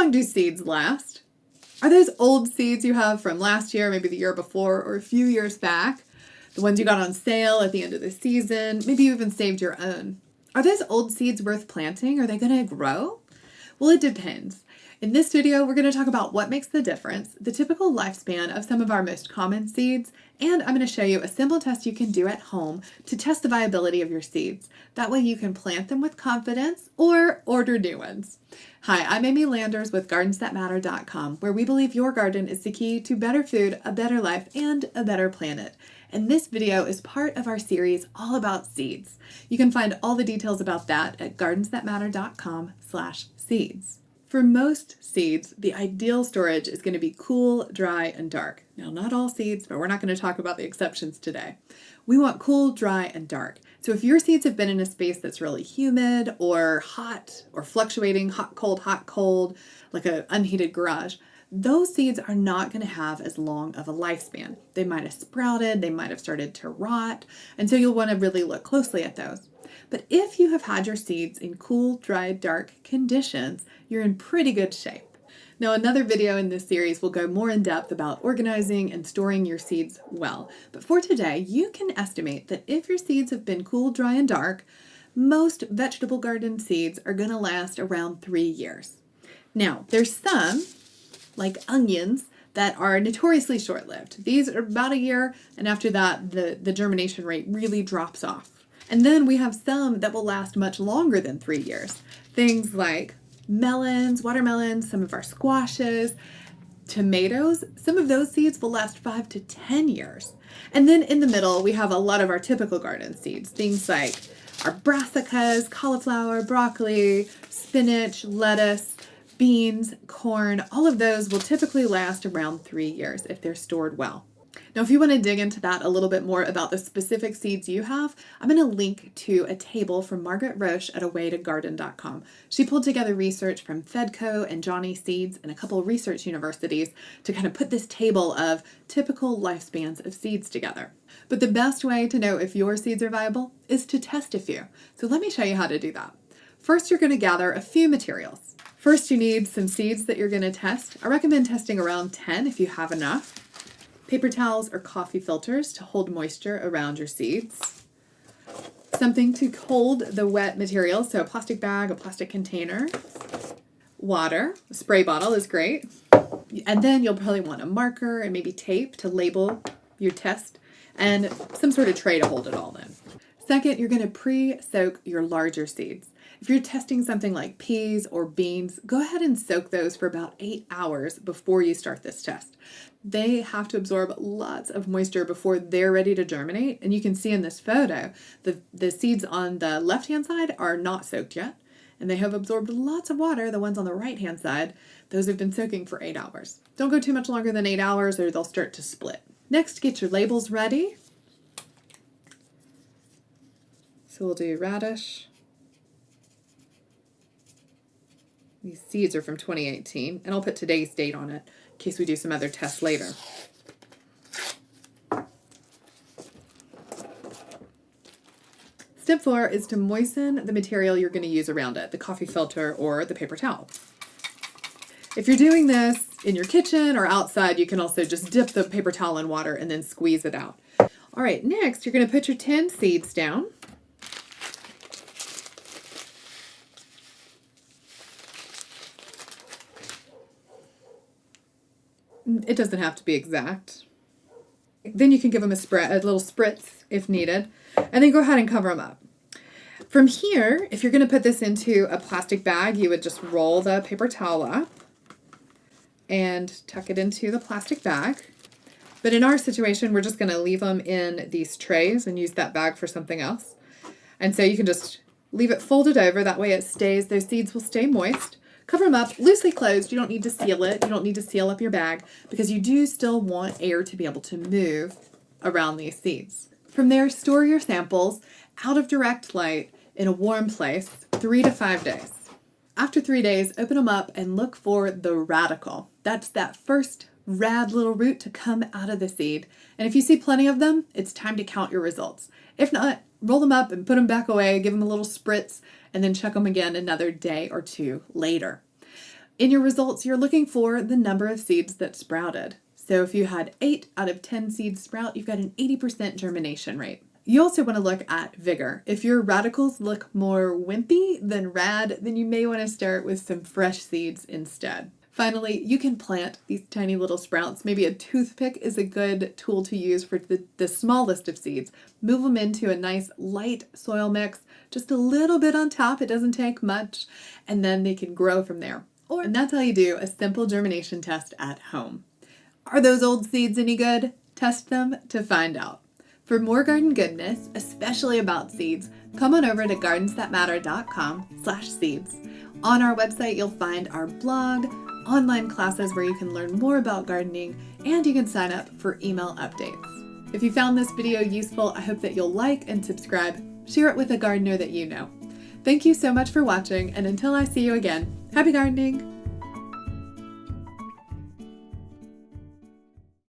long do seeds last? Are those old seeds you have from last year, maybe the year before, or a few years back? The ones you got on sale at the end of the season? Maybe you even saved your own. Are those old seeds worth planting? Are they going to grow? Well, it depends. In this video, we're going to talk about what makes the difference, the typical lifespan of some of our most common seeds, and I'm going to show you a simple test you can do at home to test the viability of your seeds. That way you can plant them with confidence or order new ones. Hi, I'm Amy Landers with GardensThatMatter.com, where we believe your garden is the key to better food, a better life, and a better planet. And this video is part of our series all about seeds. You can find all the details about that at GardensThatMatter.com/seeds. For most seeds, the ideal storage is going to be cool, dry, and dark. Now, not all seeds, but we're not going to talk about the exceptions today. We want cool, dry, and dark. So if your seeds have been in a space that's really humid or hot or fluctuating, hot, cold, like an unheated garage, those seeds are not going to have as long of a lifespan. They might have sprouted, they might have started to rot, and so you'll want to really look closely at those. But if you have had your seeds in cool, dry, dark conditions, you're in pretty good shape. Now, another video in this series will go more in depth about organizing and storing your seeds well. But for today, you can estimate that if your seeds have been cool, dry, and dark, most vegetable garden seeds are going to last around 3 years. Now, there's some, like onions, that are notoriously short-lived. These are about a year, and after that, the germination rate really drops off. And then we have some that will last much longer than 3 years. Things like melons, watermelons, some of our squashes, tomatoes. Some of those seeds will last 5 to 10 years. And then in the middle, we have a lot of our typical garden seeds. Things like our brassicas, cauliflower, broccoli, spinach, lettuce, beans, corn. All of those will typically last around 3 years if they're stored well. Now, if you want to dig into that a little bit more about the specific seeds you have, I'm going to link to a table from Margaret Roach at awaytogarden.com. She pulled together research from Fedco and Johnny Seeds and a couple of research universities to kind of put this table of typical lifespans of seeds together. But the best way to know if your seeds are viable is to test a few. So let me show you how to do that. First, you're going to gather a few materials. First, you need some seeds that you're going to test. I recommend testing around 10 if you have enough. Paper towels or coffee filters to hold moisture around your seeds. Something to hold the wet material, so a plastic bag, a plastic container. Water, a spray bottle is great. And then you'll probably want a marker and maybe tape to label your test and some sort of tray to hold it all in. Second, you're going to pre-soak your larger seeds. If you're testing something like peas or beans, go ahead and soak those for about 8 hours before you start this test. They have to absorb lots of moisture before they're ready to germinate. And you can see in this photo, the seeds on the left-hand side are not soaked yet, and they have absorbed lots of water. The ones on the right-hand side, those have been soaking for 8 hours. Don't go too much longer than 8 hours or they'll start to split. Next, get your labels ready. So we'll do radish. These seeds are from 2018, and I'll put today's date on it in case we do some other tests later. Step 4 is to moisten the material you're going to use around it, the coffee filter or the paper towel. If you're doing this in your kitchen or outside, you can also just dip the paper towel in water and then squeeze it out. All right, next you're going to put your 10 seeds down. It doesn't have to be exact. Then you can give them a little spritz if needed, and then go ahead and cover them up. From here, if you're going to put this into a plastic bag, you would just roll the paper towel up and tuck it into the plastic bag. But in our situation, we're just going to leave them in these trays and use that bag for something else. And so you can just leave it folded over. That way it stays, those seeds will stay moist. Cover them up, loosely closed. You don't need to seal it. You don't need to seal up your bag because you do still want air to be able to move around these seeds. From there, store your samples out of direct light in a warm place 3 to 5 days. After 3 days, open them up and look for the radicle. That's that first rad little root to come out of the seed. And if you see plenty of them, it's time to count your results. If not, roll them up and put them back away, give them a little spritz, and then check them again another day or two later. In your results, you're looking for the number of seeds that sprouted. So if you had 8 out of 10 seeds sprout, you've got an 80% germination rate. You also want to look at vigor. If your radicals look more wimpy than rad, then you may want to start with some fresh seeds instead. Finally, you can plant these tiny little sprouts. Maybe a toothpick is a good tool to use for the smallest of seeds. Move them into a nice light soil mix, just a little bit on top, it doesn't take much, and then they can grow from there. And that's how you do a simple germination test at home. Are those old seeds any good? Test them to find out. For more garden goodness, especially about seeds, come on over to gardensthatmatter.com/seeds. On our website, you'll find our blog, online classes where you can learn more about gardening, and you can sign up for email updates. If you found this video useful, I hope that you'll like and subscribe. Share it with a gardener that you know. Thank you so much for watching, and until I see you again, happy gardening!